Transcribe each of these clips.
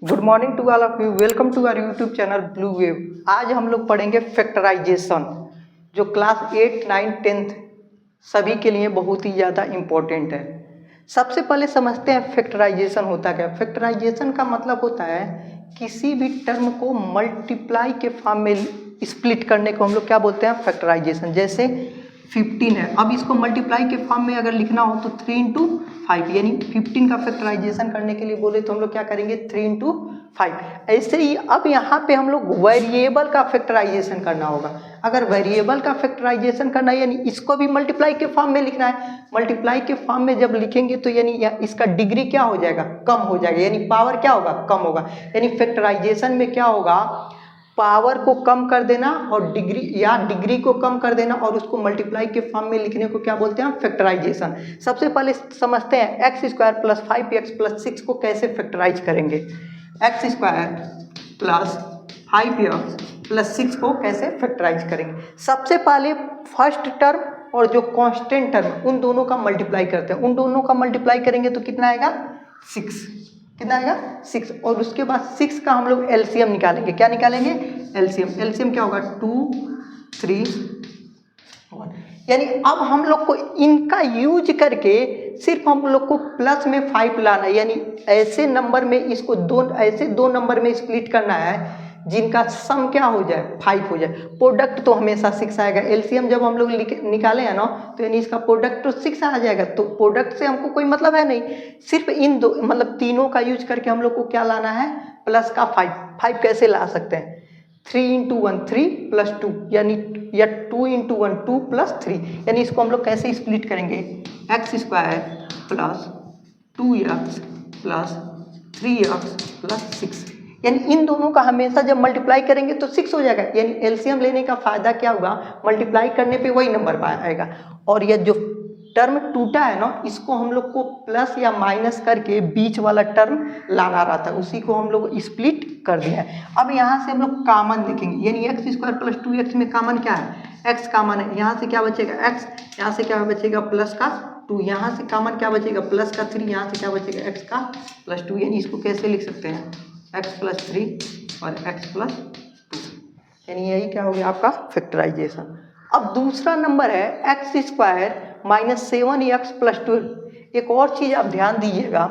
Good morning to all of you. Welcome to our YouTube channel blue wave. आज हम लोग पढ़ेंगे factorisation, जो क्लास 8, 9, 10 सभी के लिए बहुत ही ज़्यादा इम्पोर्टेंट है। सबसे पहले समझते हैं फैक्टराइजेशन होता क्या है। फैक्टराइजेशन का मतलब होता है किसी भी टर्म को मल्टीप्लाई के फॉर्म में स्प्लिट करने को हम लोग क्या बोलते हैं, फैक्टराइजेशन। जैसे 15 है, अब इसको मल्टीप्लाई के फॉर्म में अगर लिखना हो तो 3 इंटू 5, यानी 15 का फैक्टराइजेशन करने के लिए बोले तो हम लोग क्या करेंगे, 3 इंटू 5। ऐसे ही अब यहाँ पे हम लोग वेरिएबल का फैक्टराइजेशन करना होगा। अगर वेरिएबल का फैक्टराइजेशन करना है यानी इसको भी मल्टीप्लाई के फॉर्म में लिखना है। मल्टीप्लाई के फॉर्म में जब लिखेंगे तो यानी इसका डिग्री क्या हो जाएगा, कम हो जाएगा, यानी पावर क्या होगा, कम होगा। यानी फैक्टराइजेशन में क्या होगा, पावर को कम कर देना और डिग्री को कम कर देना और उसको मल्टीप्लाई के फॉर्म में लिखने को क्या बोलते हैं, फैक्टराइजेशन। सबसे पहले समझते हैं x square plus 5x plus 6 को कैसे फैक्टराइज करेंगे। X square plus 5x plus 6 को कैसे फैक्टराइज करेंगे। सबसे पहले फर्स्ट टर्म और जो कांस्टेंट टर्म उन दोनों का मल्टीप्लाई करते हैं। उन दोनों का मल्टीप्लाई करेंगे तो कितना आएगा, 6। कितना आएगा, 6। और उसके बाद 6 का हम लोग एलसीएम निकालेंगे। क्या निकालेंगे, एलसीएम। एलसीएम क्या होगा, 2, 3, 1। यानी अब हम लोग को इनका यूज करके सिर्फ हम लोग को प्लस में 5 लाना है, यानी ऐसे नंबर में इसको ऐसे दो नंबर में स्प्लिट करना है जिनका सम क्या हो जाए, 5 हो जाए। प्रोडक्ट तो हमेशा 6 आएगा। एलसीएम जब हम लोग निकाले हैं ना तो यानी इसका प्रोडक्ट तो 6 आ जाएगा। तो प्रोडक्ट से हमको कोई मतलब है नहीं, सिर्फ इन दो मतलब तीनों का यूज करके हम लोग को क्या लाना है, प्लस का 5 कैसे ला सकते हैं, 3 इंटू 1 3 प्लस 2, यानी या 2 इंटू 1 2 प्लस 3। यानी इसको हम लोग कैसे स्प्लिट करेंगे, x square plus 2x plus 3x plus 6। यानी इन दोनों का हमेशा जब मल्टीप्लाई करेंगे तो 6 हो जाएगा। यानी एलसीएम लेने का फायदा क्या होगा, मल्टीप्लाई करने पे वही नंबर आएगा। और यह जो टर्म टूटा है ना, इसको हम लोग को प्लस या माइनस करके बीच वाला टर्म लाना रहता है, उसी को हम लोग स्प्लिट कर दिया है। अब यहाँ से हम लोग कॉमन देखेंगे, यानी एक्स स्क्वायर प्लस 2x में कॉमन क्या है, x कॉमन है। यहाँ से क्या बचेगा x, यहाँ से क्या बचेगा प्लस का 2, यहाँ से कॉमन क्या बचेगा प्लस का 3, यहाँ से क्या बचेगा x का प्लस 2। यानी इसको कैसे लिख सकते हैं, x प्लस 3 और x प्लस 2। यानी यही क्या हो गया आपका फैक्टराइजेशन। अब दूसरा नंबर है x square minus 7x plus 12। एक और चीज़ आप ध्यान दीजिएगा,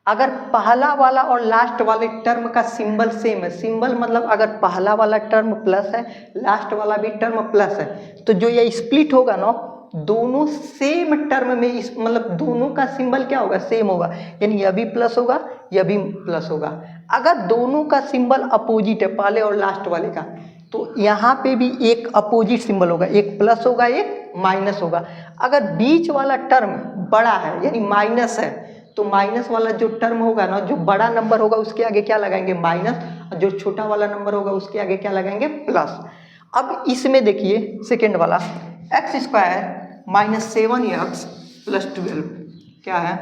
अगर पहला वाला और लास्ट वाले टर्म का सिंबल सेम है, सिंबल मतलब अगर पहला वाला टर्म प्लस है, लास्ट वाला भी टर्म प्लस है, तो जो ये स्प्लिट होगा ना, दोनों सेम टर्म में इस मतलब दोनों का सिंबल क्या होगा, सेम होगा। यानी यह भी प्लस होगा, यह भी प्लस होगा। अगर दोनों का सिंबल अपोजिट है, पहले और लास्ट वाले का, तो यहाँ पे भी एक अपोजिट सिंबल होगा, एक प्लस होगा एक माइनस होगा। अगर बीच वाला टर्म बड़ा है यानी माइनस है, तो माइनस वाला जो टर्म होगा ना, जो बड़ा नंबर होगा उसके आगे क्या लगाएंगे, माइनस, और जो छोटा वाला नंबर होगा उसके आगे क्या लगाएंगे, प्लस। अब इसमें देखिए सेकेंड वाला x square minus 7x plus 12 क्या है,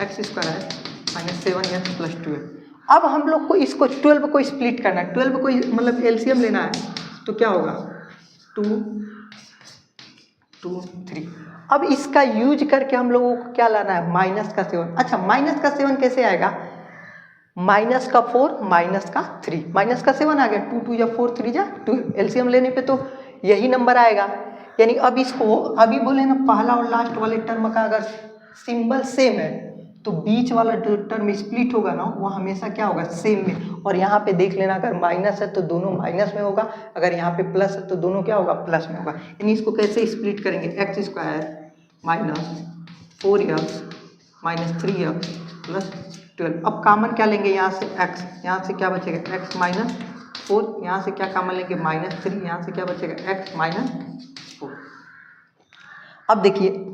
x square minus 7x plus 12। अब हम लोग को इसको 12 को स्प्लिट करना है, 12 को मतलब एलसीएम लेना है, तो क्या होगा 2 2 3। अब इसका यूज करके हम लोगों को क्या लाना है, माइनस का 7। अच्छा, माइनस का 7 कैसे आएगा, माइनस का 4 माइनस का 3, माइनस का 7 आ गया, 2 2 या 4 3 जा 12। एलसीएम लेने पे तो यही नंबर आएगा। यानी अब इसको अभी बोले ना, पहला और लास्ट वाले टर्म का अगर सिंबल सेम है तो बीच वाला जो टर्म स्प्लिट होगा ना, वो हमेशा क्या होगा, सेम में। और यहाँ पे देख लेना, अगर माइनस है तो दोनों माइनस में होगा, अगर यहाँ पे प्लस है तो दोनों क्या होगा, प्लस में होगा। यानी इसको कैसे स्प्लिट करेंगे, x square minus 4x minus 3x plus 12। अब कॉमन क्या लेंगे, यहाँ से x, यहाँ से क्या बचेगा x माइनस 4, यहाँ से क्या कॉमन लेंगे माइनस 3, यहाँ से क्या बचेगा x माइनस 4। अब देखिए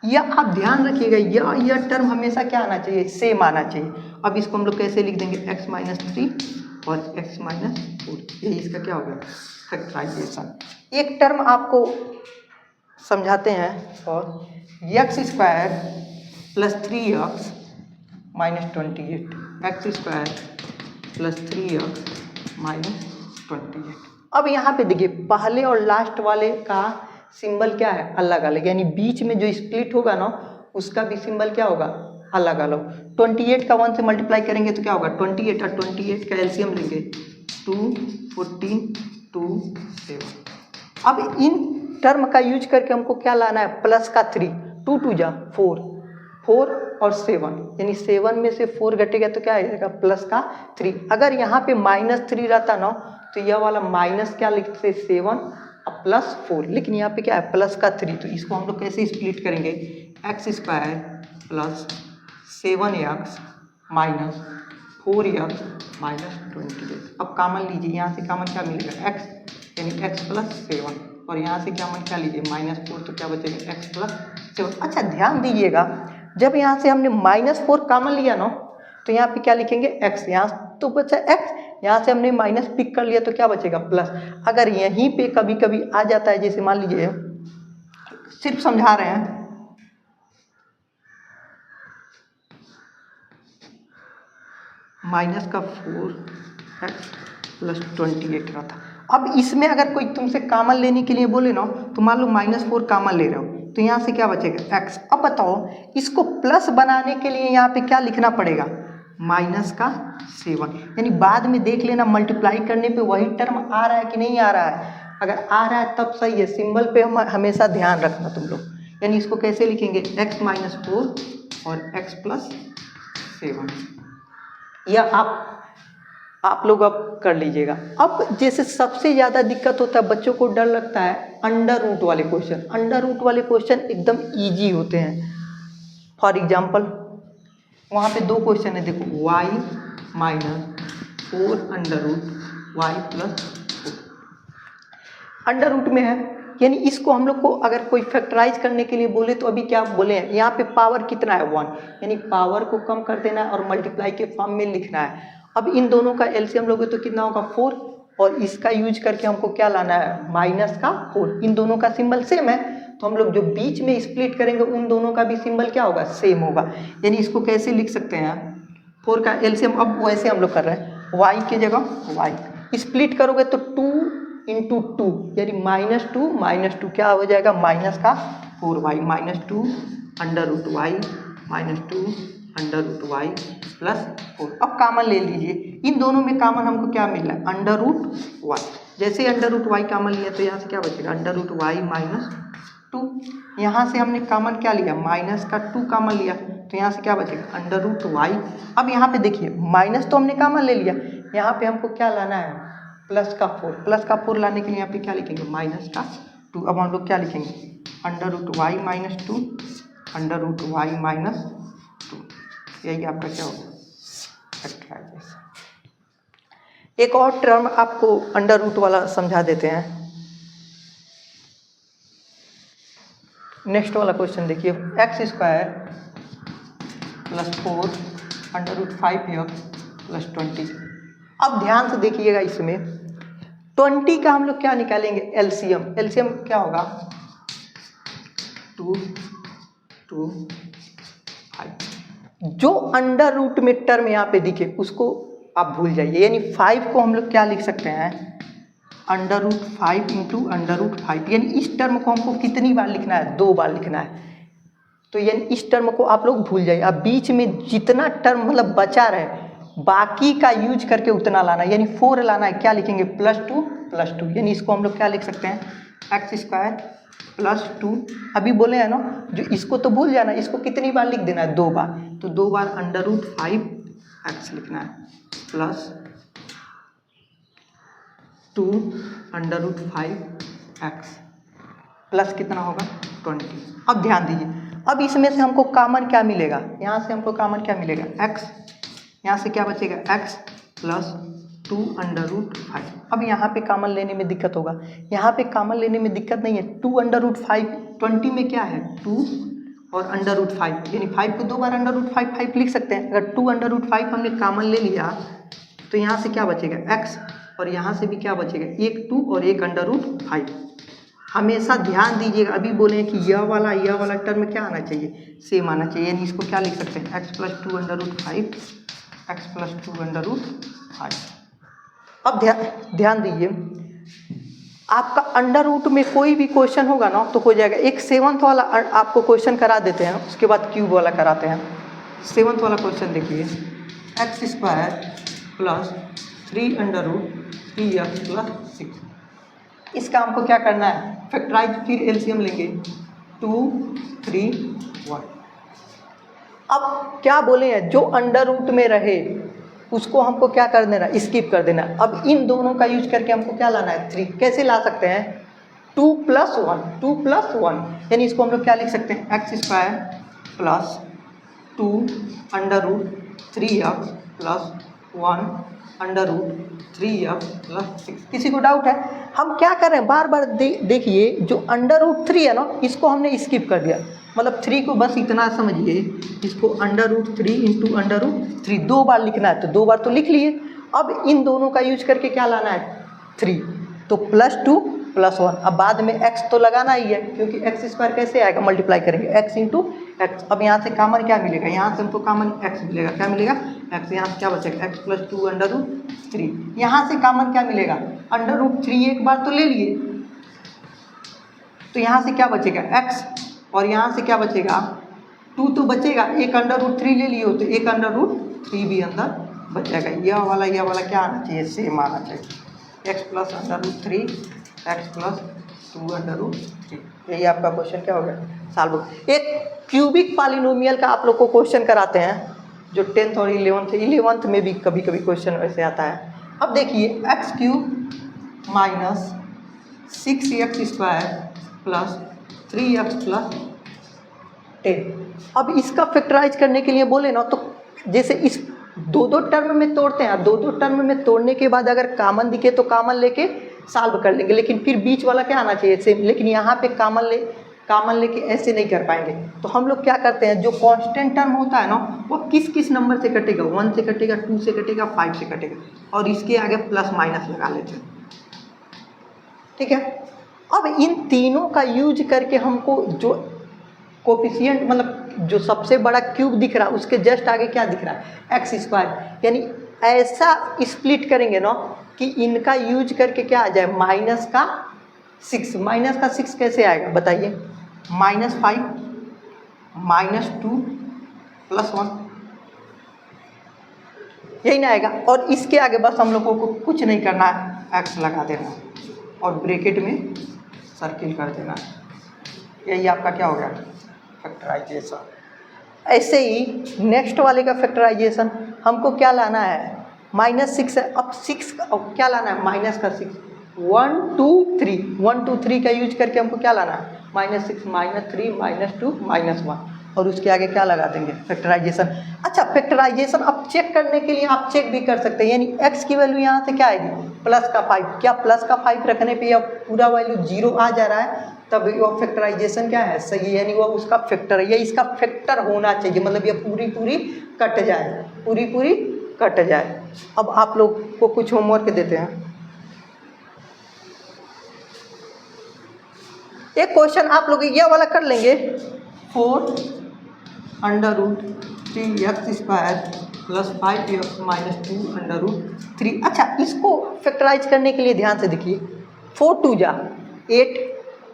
यह आप ध्यान रखिएगा, यह टर्म हमेशा क्या आना चाहिए, सेम आना चाहिए। अब इसको हम लोग कैसे लिख देंगे, x माइनस 3 और x माइनस 4। यही इसका क्या होगा, फैक्टराइजेशन। एक टर्म आपको समझाते हैं, और x square plus 3x minus 28, x square plus 3x minus 28। अब यहाँ पे देखिए पहले और लास्ट वाले का सिंबल क्या है, अलग अलग। यानी बीच में जो स्प्लिट होगा ना, उसका भी सिंबल क्या होगा, अलग अलग। 28 का 1 से मल्टीप्लाई करेंगे तो क्या होगा 28 और 28 का एलसीएम लेंगे 2, 14, 2, 7। अब इन टर्म का यूज करके हमको क्या लाना है प्लस का 3, 2 2 जा 4, 4 और 7 यानी 7 में से 4 घटेगा तो क्या आएगा प्लस का 3। अगर यहाँ पे -3 रहता ना तो यह वाला माइनस क्या लिखते 7 और प्लस 4, लेकिन यहाँ पे क्या है प्लस का 3। तो इसको हम लोग कैसे स्प्लिट करेंगे x² plus 7x minus 4x minus 28। अब कॉमन लीजिए, यहाँ से कॉमन क्या मिलेगा x यानी x प्लस 7 और यहाँ से कॉमन क्या लीजिए -4 तो क्या बचेगा x प्लस 7। अच्छा ध्यान दीजिएगा, जब यहाँ से हमने -4 कॉमन लिया ना तो यहाँ पे क्या लिखेंगे x, यहाँ तो बचा x, यहाँ से हमने माइनस पिक कर लिया तो क्या बचेगा प्लस। अगर यहीं पे कभी कभी आ जाता है, जैसे मान लीजिए सिर्फ समझा रहे हैं, माइनस का 4x प्लस 28 रहा था। अब इसमें अगर कोई तुमसे कॉमन लेने के लिए बोले ना तो मान लो -4 कॉमन ले रहे हो तो यहाँ से क्या बचेगा x। अब बताओ इसको प्लस बनाने के लिए यहाँ पे क्या लिखना पड़ेगा माइनस का 7, यानी बाद में देख लेना मल्टीप्लाई करने पे वही टर्म आ रहा है कि नहीं आ रहा है। अगर आ रहा है तब सही है, सिंबल पे हम हमेशा ध्यान रखना तुम लोग। यानी इसको कैसे लिखेंगे x -4 और x प्लस 7, यह आप लोग अब कर लीजिएगा। अब जैसे सबसे ज़्यादा दिक्कत होता है, बच्चों को डर लगता है अंडर रूट वाले क्वेश्चन। अंडर रूट वाले क्वेश्चन एकदम इजी होते हैं। फॉर एग्जांपल वहाँ पे 2 क्वेश्चन है, देखो y -4 under root y plus 4 under root में है, यानी इसको हम लोग को अगर कोई फैक्टराइज करने के लिए बोले तो अभी क्या बोले हैं यहाँ पे पावर कितना है 1, यानी पावर को कम कर देना है और मल्टीप्लाई के फॉर्म में लिखना है। अब इन दोनों का एलसीएम लोगे तो कितना होगा 4 और इसका यूज करके हमको क्या लाना है माइनस का 4। इन दोनों का सिंबल सेम है तो हम लोग जो बीच में स्प्लिट करेंगे उन दोनों का भी सिंबल क्या होगा सेम होगा। यानी इसको कैसे लिख सकते हैं 4 का एलसीएम, अब वैसे हम लोग कर रहे हैं y की जगह y स्प्लिट करोगे तो 2 × 2 यानी -2 क्या हो जाएगा माइनस का 4y -2 under root y -2 under root y plus 4। अब कॉमन ले लीजिए, इन दोनों में कॉमन हमको क्या मिल रहा है अंडर रूट y। जैसे अंडर रूट y कॉमन लिया तो यहाँ से क्या बचेगा अंडर रूट y -2। यहाँ से हमने कॉमन क्या लिया माइनस का 2 कॉमन लिया तो यहाँ से क्या बचेगा अंडर रूट y। अब यहाँ पे देखिए माइनस तो हमने कॉमन ले लिया, यहाँ पे हमको क्या लाना है प्लस का 4 लाने के लिए यहाँ पे क्या लिखेंगे माइनस का 2। अब हम लोग क्या लिखेंगे under root y -2 under root y -2, यही आपका क्या होगा फैक्टराइजेशन। एक और टर्म आपको अंडर रूट वाला समझा देते हैं। नेक्स्ट वाला क्वेश्चन देखिए x² plus 4 under root 5x plus 20। अब ध्यान से देखिएगा, इसमें 20 का हम लोग क्या निकालेंगे एलसीएम क्या होगा 2 2 5। जो अंडर रूट में टर्म यहाँ पे दिखे उसको आप भूल जाइए, यानी 5 को हम लोग क्या लिख सकते हैं अंडर रूट 5 × अंडर रूट 5। यानी इस टर्म को हमको कितनी बार लिखना है 2 बार लिखना है। तो यानी इस टर्म को आप लोग भूल जाइए। अब बीच में जितना टर्म मतलब बचा रहे बाकी का यूज करके उतना लाना है, यानी 4 लाना है, क्या लिखेंगे +2 यानी इसको हम लोग क्या लिख सकते हैं x² प्लस 2। अभी बोले हैं ना जो इसको तो भूल जाना, इसको कितनी बार लिख देना है 2 बार, तो 2 बार अंडर रूट 5x लिखना है plus 2 under root 5x plus कितना होगा 20। अब ध्यान दीजिए, अब इसमें से हमको कॉमन क्या मिलेगा, यहाँ से हमको कॉमन क्या मिलेगा x, यहाँ से क्या बचेगा x प्लस 2 अंडर रूट 5। अब यहाँ पे कॉमन लेने में दिक्कत होगा, यहाँ पे कॉमन लेने में दिक्कत नहीं है। 2 अंडर रूट 5 20 में क्या है 2 और अंडर रूट 5, यानी 5 को 2 बार अंडर रूट 5 लिख सकते हैं। अगर 2 अंडर रूट 5 हमने कॉमन ले लिया तो यहाँ से क्या बचेगा x और यहाँ से भी क्या बचेगा एक 2 और एक अंडर रूट 5। हमेशा ध्यान दीजिएगा, अभी बोले कि यह वाला टर्म क्या आना चाहिए सेम आना चाहिए, यानी इसको क्या लिख सकते हैं x plus 2 under root 5 x plus 2 under root 5। अब ध्यान दीजिए, आपका अंडर रूट में कोई भी क्वेश्चन होगा ना तो हो जाएगा। एक 7th वाला आपको क्वेश्चन करा देते हैं, उसके बाद क्यूब वाला कराते हैं। 7th वाला क्वेश्चन देखिए, x square plus 3 under root 3x plus 6। इसका हमको क्या करना है, फैक्टराइज, फिर एलसीएम लेंगे 2 3 1। अब क्या बोले हैं, जो अंडर रूट में रहे उसको हमको क्या कर देना, स्किप कर देना। अब इन दोनों का यूज करके हमको क्या लाना है, 3। कैसे ला सकते हैं, 2 + 1, 2 + 1, यानी इसको हम लोग क्या लिख सकते हैं, x square plus 2 under root 3x plus 1 under root 3x plus 6। किसी को डाउट है, हम क्या कर रहे हैं, बार बार देखिए, जो अंडर रूट 3 है ना, इसको हमने स्किप कर दिया, मतलब 3 को बस इतना समझिए, इसको under root 3 into under root 3 2 बार लिखना है, तो 2 बार तो लिख लिए। अब इन दोनों का यूज करके क्या लाना है, 3, तो +2 + 1। अब बाद में x तो लगाना ही है, क्योंकि एक्स स्क्वायर कैसे आएगा, मल्टीप्लाई करेंगे x इंटू एक्स। अब यहाँ से कॉमन क्या मिलेगा, यहाँ से हमको कॉमन x मिलेगा, क्या मिलेगा, x। यहाँ से क्या बचेगा, x + 2 अंडर रूट 3। यहाँ से कॉमन क्या मिलेगा, अंडर रूट 3 एक बार तो ले लिए, तो यहाँ से क्या बचेगा, x, और यहाँ से क्या बचेगा, 2 तो बचेगा, एक अंडर रूट 3 ले लिए हो, तो एक अंडर रूट 3 भी अंदर बचेगा। यह वाला क्या आना चाहिए, सेम आना चाहिए, x plus under root 3 x plus 2 under root 3। यही आपका क्वेश्चन क्या हो गया, सॉल्व। एक क्यूबिक पॉलिनोमियल का आप लोग को क्वेश्चन कराते हैं, जो 10th और 11th में भी कभी कभी क्वेश्चन वैसे आता है। अब देखिए, x³ minus 6x² plus 3x plus 10। अब इसका फैक्टराइज करने के लिए बोले ना, तो जैसे इस दो टर्म में तोड़ते हैं, दो टर्म में तोड़ने के बाद अगर कॉमन दिखे तो कॉमन लेके सॉल्व कर लेंगे, लेकिन फिर बीच वाला क्या आना चाहिए, सेम। लेकिन यहाँ पे कॉमन लेके ऐसे नहीं कर पाएंगे, तो हम लोग क्या करते हैं, जो कांस्टेंट टर्म होता है ना, वो किस नंबर से कटेगा, 1 से कटेगा, 2 से कटेगा, 5 से कटेगा, और इसके आगे प्लस माइनस लगा लेते हैं, ठीक है। अब इन तीनों का यूज करके हमको जो कोफिशिएंट, मतलब जो सबसे बड़ा क्यूब दिख रहा है, उसके जस्ट आगे क्या दिख रहा है, x²। यानी ऐसा स्प्लिट करेंगे ना कि इनका यूज करके क्या आ जाए, -6। -6 कैसे आएगा बताइए, -5 -2 + 1, यही ना आएगा। और इसके आगे बस हम लोगों को कुछ नहीं करना है, x लगा देना और ब्रैकेट में सर्किल कर देना, यही आपका क्या हो गया, फैक्टराइजेशन। ऐसे ही नेक्स्ट वाले का फैक्टराइजेशन हमको क्या लाना है, -6 है, अब 6 क्या लाना है, -6, 1 2 3, 1 2 3 का यूज करके हमको क्या लाना है, -6 -3 -2 -1, और उसके आगे क्या लगा देंगे, फैक्टराइजेशन। अच्छा, फैक्टराइजेशन अब चेक करने के लिए आप चेक भी कर सकते हैं, यानी x की वैल्यू यहाँ से क्या आएगी, +5। क्या +5 रखने पे या पूरा वैल्यू 0 आ जा रहा है, तब वो फैक्टराइजेशन क्या है, सही है, यानी वो उसका फैक्टर है, या इसका फैक्टर होना चाहिए, मतलब ये पूरी कट जाए, पूरी कट जाए। अब आप लोग को कुछ होमवर्क देते हैं, एक क्वेश्चन आप लोग ये वाला कर लेंगे, 4 under root 3x² plus 5x minus 2 under root 3। अच्छा, इसको फैक्टराइज करने के लिए ध्यान से देखिए, 4 2 जा 8,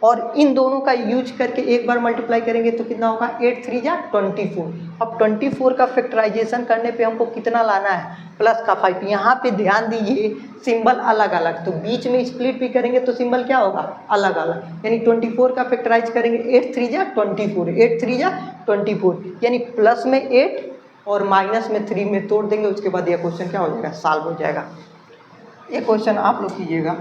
और इन दोनों का यूज करके एक बार मल्टीप्लाई करेंगे तो कितना होगा, 8 3 जा 24। अब 24 का फैक्टराइजेशन करने पे हमको कितना लाना है, +5। यहाँ पे ध्यान दीजिए, सिंबल अलग अलग, तो बीच में स्प्लिट भी करेंगे तो सिंबल क्या होगा, अलग अलग, यानी 24 का फैक्टराइज करेंगे, 8 3 जा 24, 8 3 जा 24, यानी प्लस में 8 और माइनस में 3 में तोड़ देंगे, उसके बाद यह क्वेश्चन क्या हो जाएगा, सॉल्व हो जाएगा। ये क्वेश्चन आप लोग कीजिएगा।